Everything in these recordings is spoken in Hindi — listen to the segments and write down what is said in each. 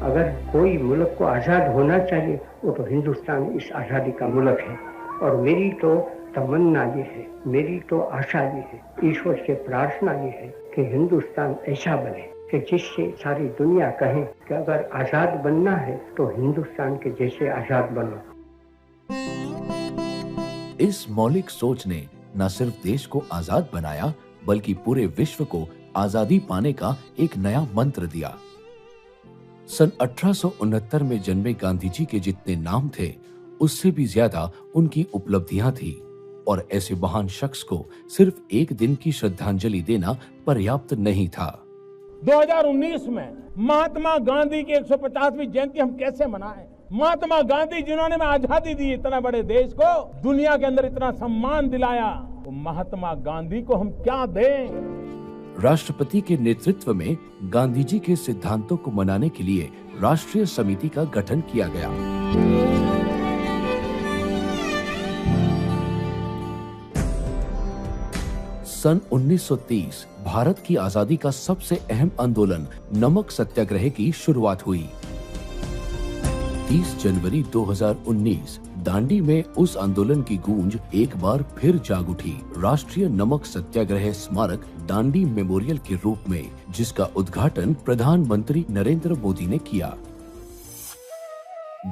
अगर कोई मुल्क को आज़ाद होना चाहिए वो तो हिंदुस्तान इस आज़ादी का मुल्क है। और मेरी तो तमन्ना ये है, मेरी तो आशा ये है, ईश्वर से प्रार्थना ये है कि हिंदुस्तान ऐसा बने कि जिससे सारी दुनिया कहे कि अगर आज़ाद बनना है तो हिंदुस्तान के जैसे आज़ाद बनो। इस मौलिक सोच ने न सिर्फ देश को आजाद बनाया बल्कि पूरे विश्व को आजादी पाने का एक नया मंत्र दिया। सन 1869 में जन्मे गांधी जी के जितने नाम थे उससे भी ज्यादा उनकी उपलब्धियां थी और ऐसे महान शख्स को सिर्फ एक दिन की श्रद्धांजलि देना पर्याप्त नहीं था। 2019 में महात्मा गांधी की 150वीं जयंती हम कैसे मनाएं? महात्मा गांधी जिन्होंने में आजादी दी इतना बड़े देश को, दुनिया के अंदर इतना सम्मान दिलाया, तो महात्मा गांधी को हम क्या दें? राष्ट्रपति के नेतृत्व में गांधी जी के सिद्धांतों को मनाने के लिए राष्ट्रीय समिति का गठन किया गया। सन 1930 भारत की आजादी का सबसे अहम आंदोलन नमक सत्याग्रह की शुरुआत हुई। 30 जनवरी 2019 दांडी में उस आंदोलन की गूंज एक बार फिर जाग उठी। राष्ट्रीय नमक सत्याग्रह स्मारक दांडी मेमोरियल के रूप में, जिसका उद्घाटन प्रधानमंत्री नरेंद्र मोदी ने किया।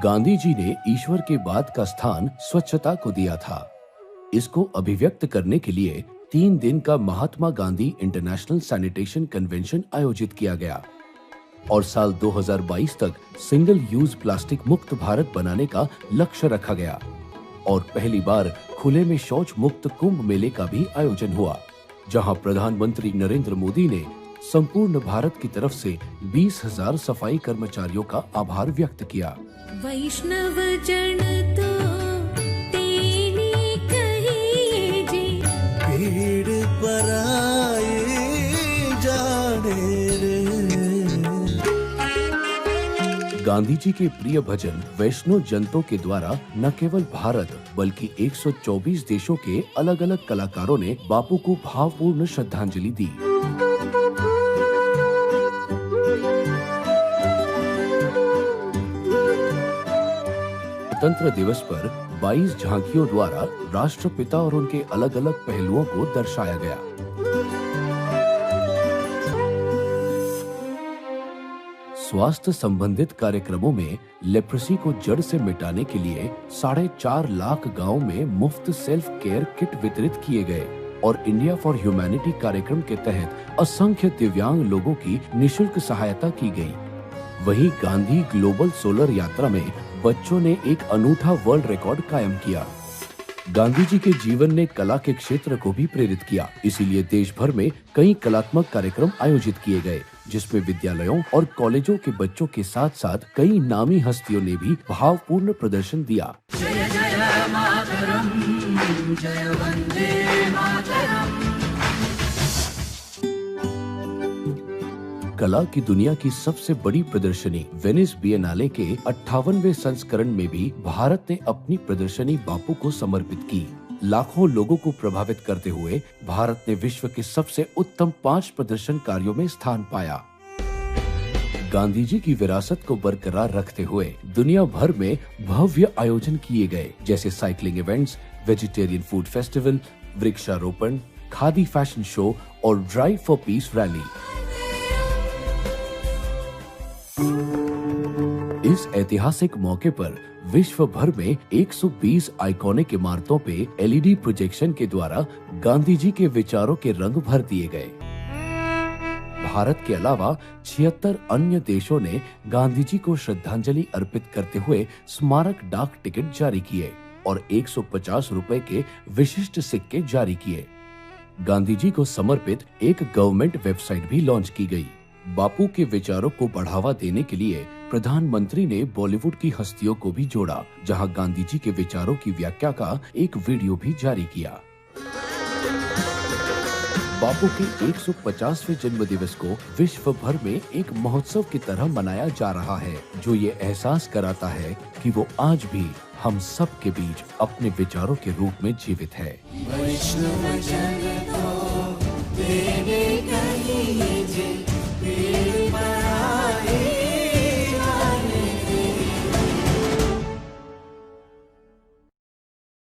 गांधी जी ने ईश्वर के बाद का स्थान स्वच्छता को दिया था। इसको अभिव्यक्त करने के लिए 3 दिन का Mahatma Gandhi international sanitation convention आयोजित किया गया और साल 2022 तक सिंगल यूज प्लास्टिक मुक्त भारत बनाने का लक्ष्य रखा गया और पहली बार खुले में शौच मुक्त कुंभ मेले का भी आयोजन हुआ, जहां प्रधानमंत्री नरेंद्र मोदी ने संपूर्ण भारत की तरफ से 20,000 सफाई कर्मचारियों का आभार व्यक्त किया। वैष्णव जन तो तेरी कहिए जे, भीड़ पराए जाने रे। गांधी जी के प्रिय भजन वैष्णव जनतों के द्वारा न केवल भारत बल्कि 124 देशों के अलग अलग कलाकारों ने बापू को भावपूर्ण श्रद्धांजलि दी। गणतंत्र दिवस पर 22 झांकियों द्वारा राष्ट्रपिता और उनके अलग अलग पहलुओं को दर्शाया गया। स्वास्थ्य संबंधित कार्यक्रमों में लेप्रेसी को जड़ से मिटाने के लिए 4.5 लाख गांवों में मुफ्त सेल्फ केयर किट वितरित किए गए और इंडिया फॉर ह्यूमैनिटी कार्यक्रम के तहत असंख्य दिव्यांग लोगों की निशुल्क सहायता की गई। वहीं गांधी ग्लोबल सोलर यात्रा में बच्चों ने एक अनूठा वर्ल्ड रिकॉर्ड कायम किया। गांधी जी के जीवन ने कला के क्षेत्र को भी प्रेरित किया, इसीलिए देश भर में कई कलात्मक कार्यक्रम आयोजित किए गए, जिसमें विद्यालयों और कॉलेजों के बच्चों के साथ साथ कई नामी हस्तियों ने भी भावपूर्ण प्रदर्शन दिया। जय जय मातरम, जय वंदे मातरम। कला की दुनिया की सबसे बड़ी प्रदर्शनी वेनिस बिएनाले के 58वें संस्करण में भी भारत ने अपनी प्रदर्शनी बापू को समर्पित की। लाखों लोगों को प्रभावित करते हुए भारत ने विश्व के सबसे उत्तम 5 प्रदर्शनकारियों में स्थान पाया। गांधी जी की विरासत को बरकरार रखते हुए दुनिया भर में भव्य आयोजन किए गए, जैसे cycling events, vegetarian food festival, वृक्षारोपण, खादी फैशन शो और ड्राइव फॉर पीस रैली। इस ऐतिहासिक मौके पर विश्व भर में 120 आइकॉनिक इमारतों पे एलईडी प्रोजेक्शन के द्वारा गांधी जी के विचारों के रंग भर दिए गए। भारत के अलावा 76 अन्य देशों ने गांधी जी को श्रद्धांजलि अर्पित करते हुए स्मारक डाक टिकट जारी किए और 150 रुपए के विशिष्ट सिक्के जारी किए। गांधी जी को समर्पित एक गवर्नमेंट वेबसाइट भी लॉन्च की गई। बापू के विचारों को बढ़ावा देने के लिए प्रधानमंत्री ने बॉलीवुड की हस्तियों को भी जोड़ा, जहां गांधी जी के विचारों की व्याख्या का एक वीडियो भी जारी किया। बापू के 150वें जन्म दिवस को विश्व भर में एक महोत्सव की तरह मनाया जा रहा है, जो ये एहसास कराता है कि वो आज भी हम सब के बीच अपने विचारों के रूप में जीवित है। वैष्णव जन तो तेरे कहिए जे